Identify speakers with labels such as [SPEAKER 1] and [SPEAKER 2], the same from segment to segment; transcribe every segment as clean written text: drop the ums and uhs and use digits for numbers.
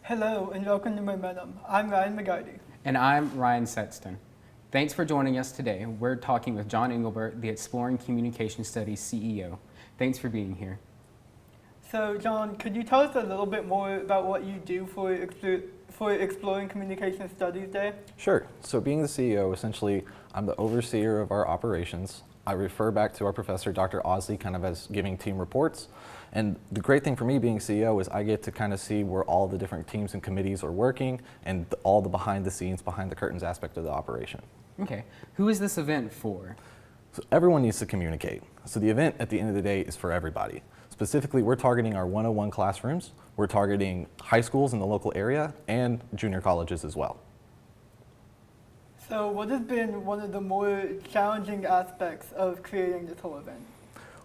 [SPEAKER 1] Hello and welcome to momentUM. I'm Ryan McGarty.
[SPEAKER 2] And I'm Ryan Sexton. Thanks for joining us today. We're talking with John Engelbert, the Exploring Communication Studies CEO. Thanks for being here.
[SPEAKER 1] So John, could you tell us a little bit more about what you do for Exploring Communication Studies Day?
[SPEAKER 3] Sure. So being the CEO, essentially, I'm the overseer of our operations. I refer back to our professor, Dr. Osley, kind of as giving team reports. And the great thing for me being CEO is I get to kind of see where all the different teams and committees are working and all the behind the scenes, behind the curtains aspect of the operation.
[SPEAKER 2] Okay. Who is this event for?
[SPEAKER 3] So everyone needs to communicate. So the event at the end of the day is for everybody. Specifically, we're targeting our 101 classrooms. We're targeting high schools in the local area and junior colleges as well.
[SPEAKER 1] So what has been one of the more challenging aspects of creating this whole event?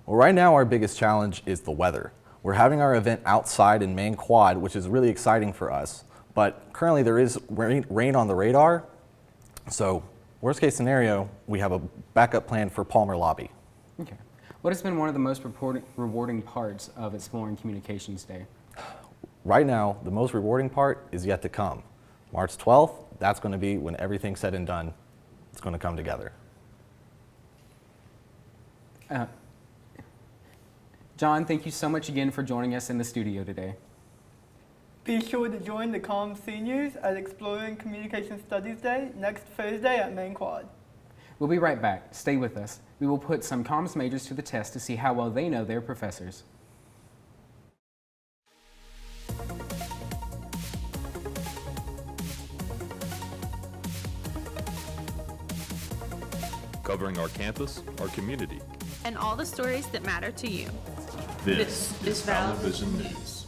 [SPEAKER 3] Well, right now our biggest challenge is the weather. We're having our event outside in Main Quad, which is really exciting for us, but currently there is rain on the radar. So worst case scenario, we have a backup plan for Palmer Lobby.
[SPEAKER 2] Okay. What has been one of the most rewarding parts of Exploring Communications Day?
[SPEAKER 3] Right now, the most rewarding part is yet to come. March 12th, that's going to be when everything's said and done. It's going to come together.
[SPEAKER 2] John, thank you so much again for joining us in the studio today.
[SPEAKER 1] Be sure to join the Comms Seniors at Exploring Communication Studies Day next Thursday at Main Quad.
[SPEAKER 2] We'll be right back. Stay with us. We will put some comms majors to the test to see how well they know their professors.
[SPEAKER 4] Covering our campus, our community,
[SPEAKER 5] and all the stories that matter to you.
[SPEAKER 4] This is Television News.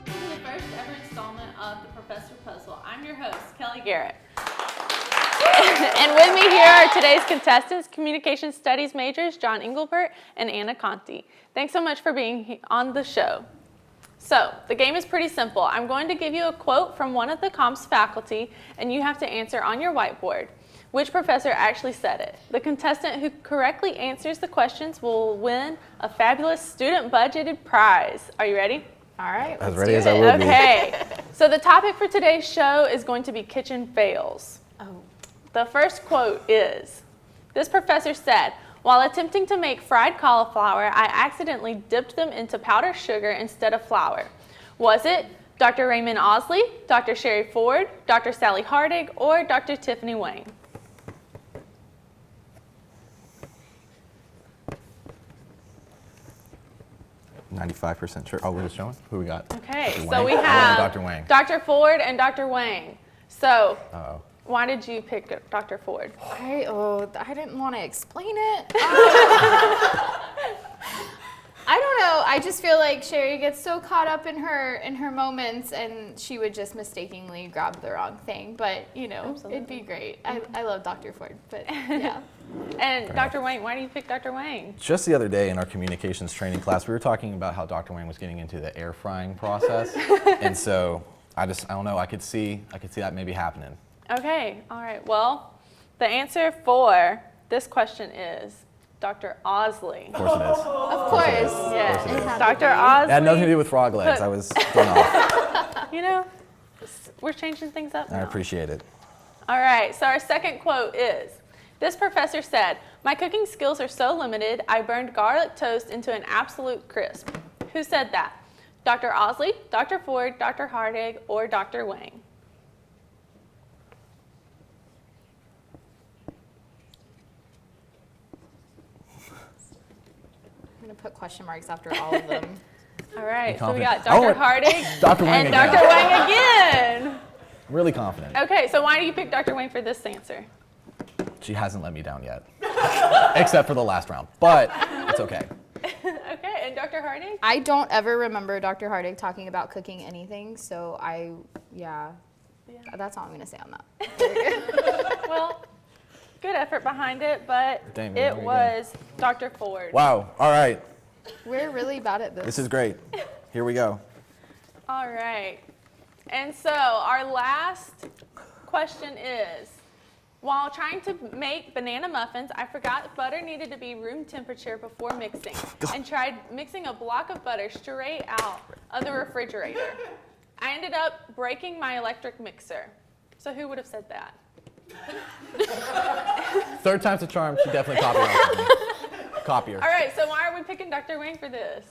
[SPEAKER 5] This is the first ever installment of the Professor Puzzle. I'm your host, Kelly Garrett. And with me here are today's contestants, Communication Studies majors, John Engelbert and Anna Conti. Thanks so much for being on the show. So, the game is pretty simple. I'm going to give you a quote from one of the comms faculty, and you have to answer on your whiteboard which professor actually said it. The contestant who correctly answers the questions will win a fabulous student-budgeted prize. Are you ready? All right,
[SPEAKER 3] As ready as I will be.
[SPEAKER 5] Okay, so the topic for today's show is going to be kitchen fails. The first quote is, this professor said, "While attempting to make fried cauliflower, I accidentally dipped them into powdered sugar instead of flour." Was it Dr. Raymond Osley, Dr. Sherry Ford, Dr. Sally Hardig, or Dr. Tiffany Wang?
[SPEAKER 3] "95% sure." Oh, we're just showing? Who we got?
[SPEAKER 5] Okay,
[SPEAKER 3] Dr.
[SPEAKER 5] so
[SPEAKER 3] Wang?
[SPEAKER 5] we
[SPEAKER 3] Oh,
[SPEAKER 5] have
[SPEAKER 3] Dr. Wang.
[SPEAKER 5] Dr. Ford and Dr. Wang. So,
[SPEAKER 3] Uh-oh.
[SPEAKER 5] why did you pick Dr. Ford?
[SPEAKER 6] I didn't want to explain it. I don't know. I just feel like Sherry gets so caught up in her moments, and she would just mistakenly grab the wrong thing. But it'd be great. I love Dr. Ford, but yeah.
[SPEAKER 5] And Dr. Wang, why do you pick Dr. Wang?
[SPEAKER 3] Just the other day in our communications training class, we were talking about how Dr. Wang was getting into the air frying process. And so I don't know, I could see that maybe happening.
[SPEAKER 5] Okay, all right. Well, the answer for this question is Dr. Osley.
[SPEAKER 3] Of course it is.
[SPEAKER 6] Of course.
[SPEAKER 5] Yes,
[SPEAKER 3] it is.
[SPEAKER 5] Dr. Osley.
[SPEAKER 3] It had nothing to do with frog legs. I was thrown off.
[SPEAKER 5] We're changing things up
[SPEAKER 3] I
[SPEAKER 5] now.
[SPEAKER 3] appreciate it.
[SPEAKER 5] All right, so our second quote is, this professor said, "My cooking skills are so limited, I burned garlic toast into an absolute crisp." Who said that? Dr. Osley, Dr. Ford, Dr. Hardig, or Dr. Wang?
[SPEAKER 6] I'm going to put question marks after all of them.
[SPEAKER 5] All right, so we
[SPEAKER 3] confident?
[SPEAKER 5] got Dr. Hardig
[SPEAKER 3] Dr. Wang
[SPEAKER 5] and
[SPEAKER 3] again.
[SPEAKER 5] Dr. Wang again.
[SPEAKER 3] Really confident.
[SPEAKER 5] Okay, so why do you pick Dr. Wang for this answer?
[SPEAKER 3] She hasn't let me down yet. Except for the last round. But it's okay.
[SPEAKER 5] Okay, and Dr. Hardig?
[SPEAKER 6] I don't ever remember Dr. Hardig talking about cooking anything, so that's all I'm going to say on that.
[SPEAKER 5] Well, good effort behind it, but
[SPEAKER 3] Dang,
[SPEAKER 5] it
[SPEAKER 3] we're
[SPEAKER 5] was Dr. Ford.
[SPEAKER 3] Wow. All right.
[SPEAKER 6] We're really bad at this.
[SPEAKER 3] This is great. Here we go.
[SPEAKER 5] All right. And so our last question is, While trying to make banana muffins, I forgot butter needed to be room temperature before mixing and tried mixing a block of butter straight out of the refrigerator. I ended up breaking my electric mixer. So who would have said that?
[SPEAKER 3] Third time's a charm. She definitely copied her.
[SPEAKER 5] All right, so why are we picking Dr. Wang for this?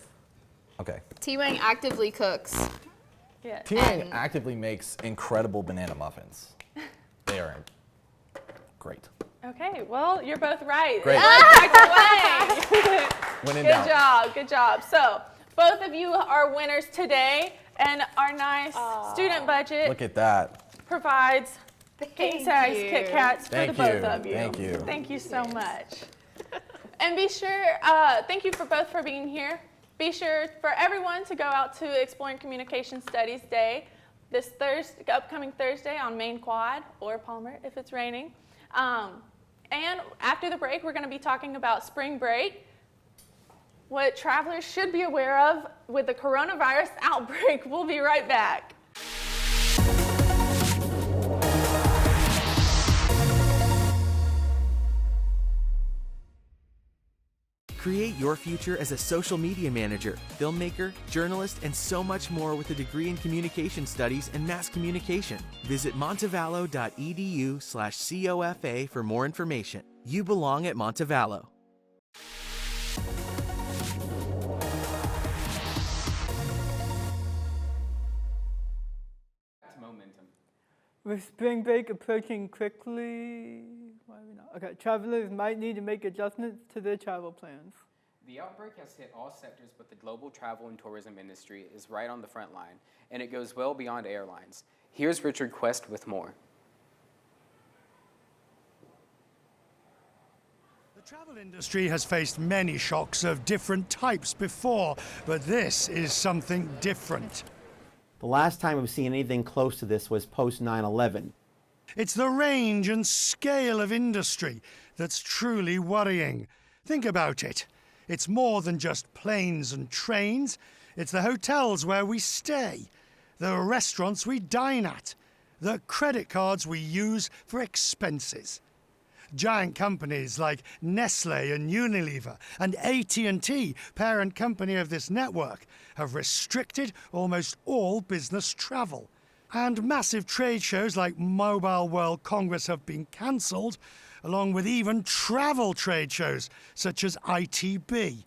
[SPEAKER 3] Okay.
[SPEAKER 6] T Wang actively cooks.
[SPEAKER 5] Yes.
[SPEAKER 3] T Wang actively makes incredible banana muffins. They are great.
[SPEAKER 5] Okay, well, you're both right.
[SPEAKER 3] Great.
[SPEAKER 5] Dr. Wang.
[SPEAKER 3] When in
[SPEAKER 5] Good
[SPEAKER 3] doubt.
[SPEAKER 5] job, good job. So, both of you are winners today, and our nice student budget
[SPEAKER 3] Look at that.
[SPEAKER 5] provides king-size Kit Kats for the
[SPEAKER 3] Thank
[SPEAKER 5] both
[SPEAKER 3] you.
[SPEAKER 5] of you.
[SPEAKER 3] Thank you.
[SPEAKER 5] Thank you so much. And be sure, thank you for both for being here. Be sure for everyone to go out to Exploring Communication Studies Day this upcoming Thursday on Main Quad or Palmer if it's raining. And after the break, we're going to be talking about spring break, what travelers should be aware of with the coronavirus outbreak. We'll be right back.
[SPEAKER 7] Create your future as a social media manager, filmmaker, journalist, and so much more with a degree in communication studies and mass communication. Visit montevallo.edu/COFA for more information. You belong at Montevallo.
[SPEAKER 2] Momentum.
[SPEAKER 1] With spring break approaching quickly, why are we not? Okay, travelers might need to make adjustments to their travel plans.
[SPEAKER 2] The outbreak has hit all sectors, but the global travel and tourism industry is right on the front line, and it goes well beyond airlines. Here's Richard Quest with more.
[SPEAKER 8] The travel industry has faced many shocks of different types before, but this is something different.
[SPEAKER 9] The last time we've seen anything close to this was post 9/11.
[SPEAKER 8] It's the range and scale of industry that's truly worrying. Think about it. It's more than just planes and trains. It's the hotels where we stay, the restaurants we dine at, the credit cards we use for expenses. Giant companies like Nestle and Unilever and AT&T, parent company of this network, have restricted almost all business travel. And massive trade shows like Mobile World Congress have been cancelled, along with even travel trade shows such as ITB.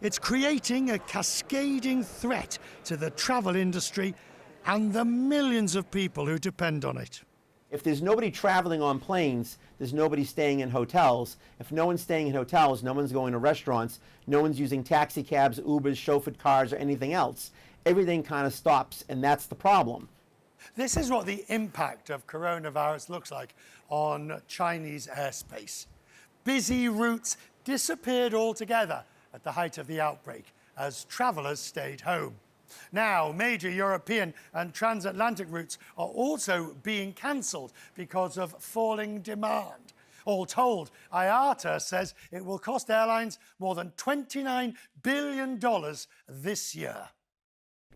[SPEAKER 8] It's creating a cascading threat to the travel industry and the millions of people who depend on it.
[SPEAKER 9] If there's nobody traveling on planes, there's nobody staying in hotels. If no one's staying in hotels, no one's going to restaurants, no one's using taxi cabs, Ubers, chauffeured cars, or anything else. Everything kind of stops, and that's the problem.
[SPEAKER 8] This is what the impact of coronavirus looks like on Chinese airspace. Busy routes disappeared altogether at the height of the outbreak as travelers stayed home. Now, major European and transatlantic routes are also being cancelled because of falling demand. All told, IATA says it will cost airlines more than $29 billion this year.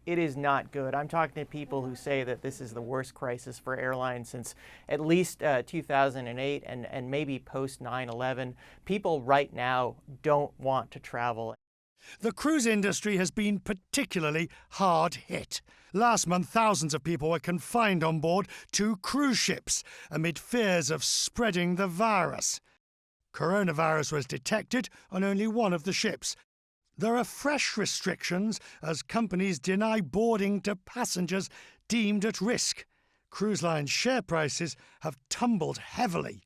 [SPEAKER 10] It is not good. I'm talking to people who say that this is the worst crisis for airlines since at least 2008 and maybe post 9/11. People right now don't want to travel.
[SPEAKER 8] The cruise industry has been particularly hard hit. Last month, thousands of people were confined on board 2 cruise ships amid fears of spreading the virus. Coronavirus was detected on only one of the ships. There are fresh restrictions as companies deny boarding to passengers deemed at risk. Cruise line share prices have tumbled heavily.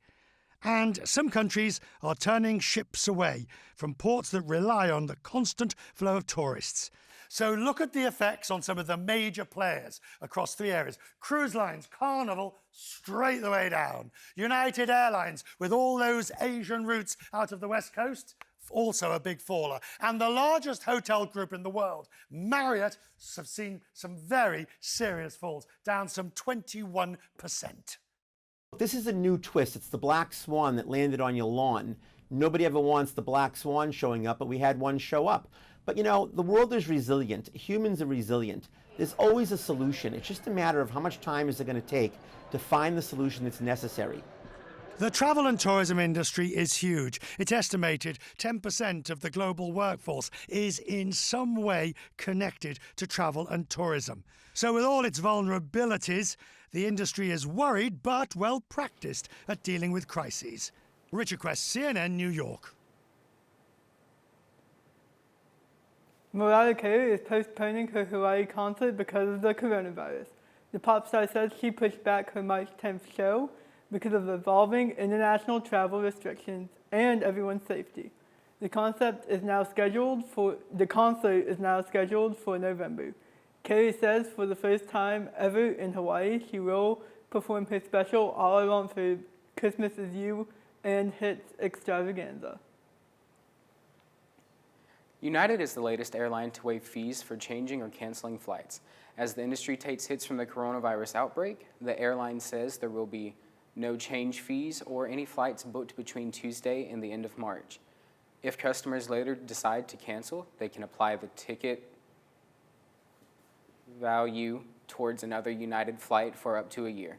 [SPEAKER 8] And some countries are turning ships away from ports that rely on the constant flow of tourists. So look at the effects on some of the major players across 3 areas. Cruise lines, Carnival, straight the way down. United Airlines, with all those Asian routes out of the West Coast, also a big faller. And the largest hotel group in the world, Marriott, have seen some very serious falls, down some 21%.
[SPEAKER 9] This is a new twist. It's the black swan that landed on your lawn. Nobody ever wants the black swan showing up, but we had one show up. But you know, the world is resilient. Humans are resilient. There's always a solution. It's just a matter of how much time is it going to take to find the solution that's necessary.
[SPEAKER 8] The travel and tourism industry is huge. It's estimated 10% of the global workforce is in some way connected to travel and tourism. So with all its vulnerabilities, the industry is worried but well practiced at dealing with crises. Richard Quest, CNN, New York.
[SPEAKER 1] Mariah Carey is postponing her Hawaii concert because of the coronavirus. The pop star says she pushed back her March 10th show because of evolving international travel restrictions and everyone's safety. The concert is now scheduled for November. Carey says for the first time ever in Hawaii, she will perform her special All I Want for Christmas Is You and Hits extravaganza.
[SPEAKER 2] United is the latest airline to waive fees for changing or canceling flights. As the industry takes hits from the coronavirus outbreak, the airline says there will be no change fees or any flights booked between Tuesday and the end of March. If customers later decide to cancel, they can apply the ticket value towards another United flight for up to a year.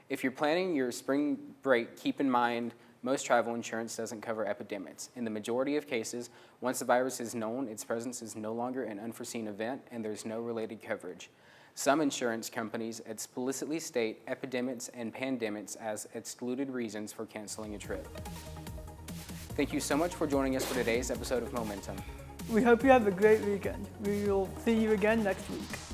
[SPEAKER 2] If you're planning your spring break, keep in mind most travel insurance doesn't cover epidemics. In the majority of cases, once the virus is known, its presence is no longer an unforeseen event and there's no related coverage. Some insurance companies explicitly state epidemics and pandemics as excluded reasons for canceling a trip. Thank you so much for joining us for today's episode of momentUM.
[SPEAKER 1] We hope you have a great weekend. We will see you again next week.